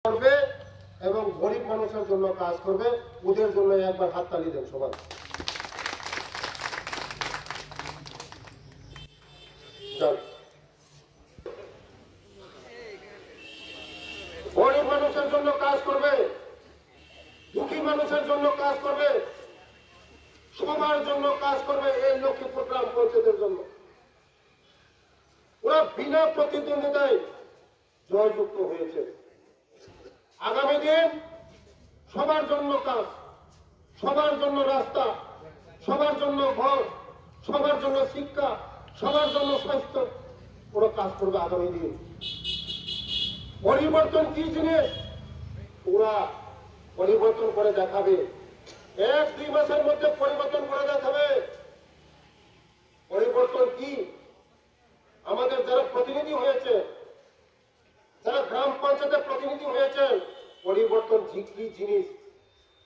করবে এবং গরিব মানুষের জন্য কাজ করবে। ওদের জন্য একবার হাততালি দেন সবাই। গরিব মানুষের জন্য কাজ করবে, দুঃখী মানুষের জন্য কাজ করবে, সবার জন্য কাজ করবে। এই লক্ষ্মীপুর গ্রাম পঞ্চায়েতের জন্য ওরা বিনা প্রতিদ্বন্দ্বিতায় জয়যুক্ত হয়েছে। আগামী দিন সবার জন্য কাজ, সবার জন্য রাস্তা, সবার জন্য ঘর, সবার জন্য শিক্ষা, সবার জন্য স্বাস্থ্য, ওরা কাজ করবে আগামী দিন। পরিবর্তন কি জিনিস ওরা পরিবর্তন করে দেখাবে। 1-2 মাসের মধ্যে পরিবর্তন করে দেখাবে। পরিবর্তন কি? আমাদের যারা প্রতিনিধি হয়েছে, যারা গ্রাম পঞ্চায়েতের প্রতিনিধি হয়েছেন, পরিবর্তন কি জিনিস।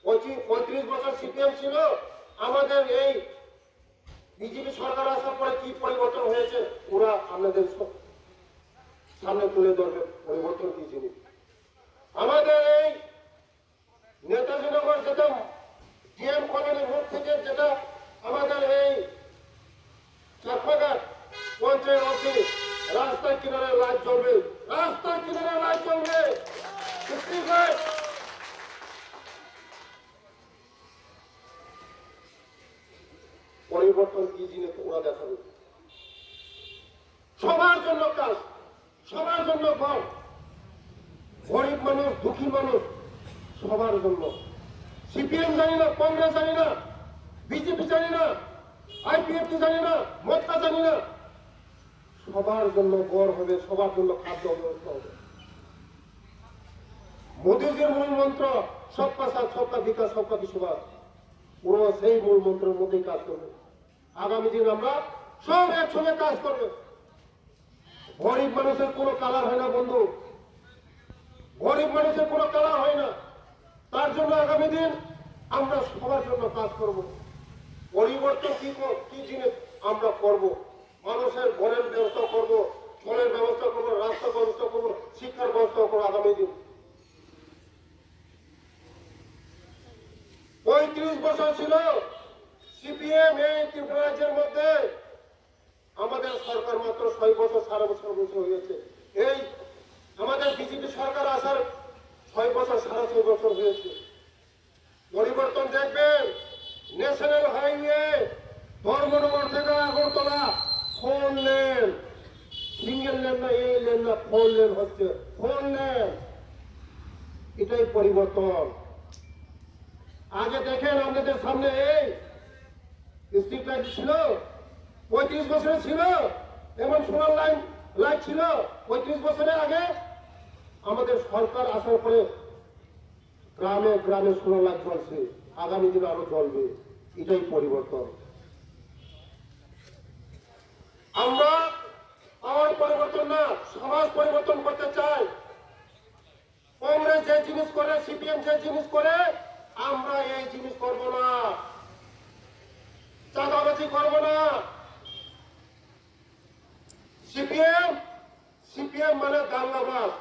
35 বছর সিপিএম ছিল, আমাদের এই বিজেপি সরকার আসার পরে কি পরিবর্তন হয়েছে ওরা আপনাদের সামনে তুলে ধরবে। পরিবর্তন কি জিনিস। আমাদের এই নেতাজি নগর যেটা ডিএম কলোনি মোড় থেকে যেটা আমাদের এই চাকমাঘাট পঞ্চায়েত অফিস, রাস্তার কিনারে লাইট জ্বলবে, রাস্তার কিনারে লাইট জ্বলবে। পরিবর্তন কি জিনিস ওরা দেখাবে। সবার জন্য কাজ, সবার জন্য ঘর, গরিব মানুষ, দুঃখী মানুষ, সবার জন্য। সিপিএম জানি না, কংগ্রেস জানি না, বিজেপি জানি না, আইপিএফটি জানি না, মক্কা জানি না, সবার জন্য গড় হবে, সবার জন্য খাদ্য ব্যবস্থা হবে। মোদীজির মূল মন্ত্র সবকা সাথ, সবকা বিকাশ, সবকা বিশ্ববাস, ওরা সেই মূল মন্ত্রের মধ্যেই কাজ করবে। আগামী দিন আমরা সব একসঙ্গে কাজ করবে। গরিব মানুষের কোনো কালার হয় না বন্ধু, গরিব মানুষের কোনো কালার হয় না। তার জন্য আগামী দিন আমরা সবার জন্য কাজ করব। পরিবর্তন কি জিনিস আমরা করব। মানুষের ঘরের ব্যবস্থা করব, জলের ব্যবস্থা করব, রাস্তার ব্যবস্থা করব, শিক্ষার ব্যবস্থা করবো আগামী দিন। 35 বছর ছিল সিপিএম এই ত্রিপুরা রাজ্যের মধ্যে। আমাদের সরকার মাত্র 6 বছর, 6.5 বছর হয়েছে। এই আমাদের বিজেপি সরকার আসার 6 বছর, 6.5 বছর হয়েছে। পরিবর্তন দেখবেন। ন্যাশনাল হাইওয়ে ধর্মনগর থেকে আগরতলা 4 লেন, সিঙ্গেল লেন না, এই লেন না, 4 লেন হচ্ছে, 4 লেন। এটাই পরিবর্তন। আগে দেখেন আপনাদের সামনে এই স্ট্রিট লাইট ছিল, 35 বছরে ছিল, এমন সোনার লাইট ছিল 35 বছরের আগে। আমাদের সরকার আসার পরে গ্রামে গ্রামে সোনার লাইট জ্বলছে, আগামী দিনে আরো জ্বলবে। এটাই পরিবর্তন। আমরা পাওয়ার পরিবর্তন না, সমাজ পরিবর্তন করতে চাই। কংগ্রেস যে জিনিস করে, সিপিএম যে জিনিস করে, আমরা এই জিনিস করব না। চাঁদাবাজি করব না। সিপিএম মানে দাঙ্গাবাজ।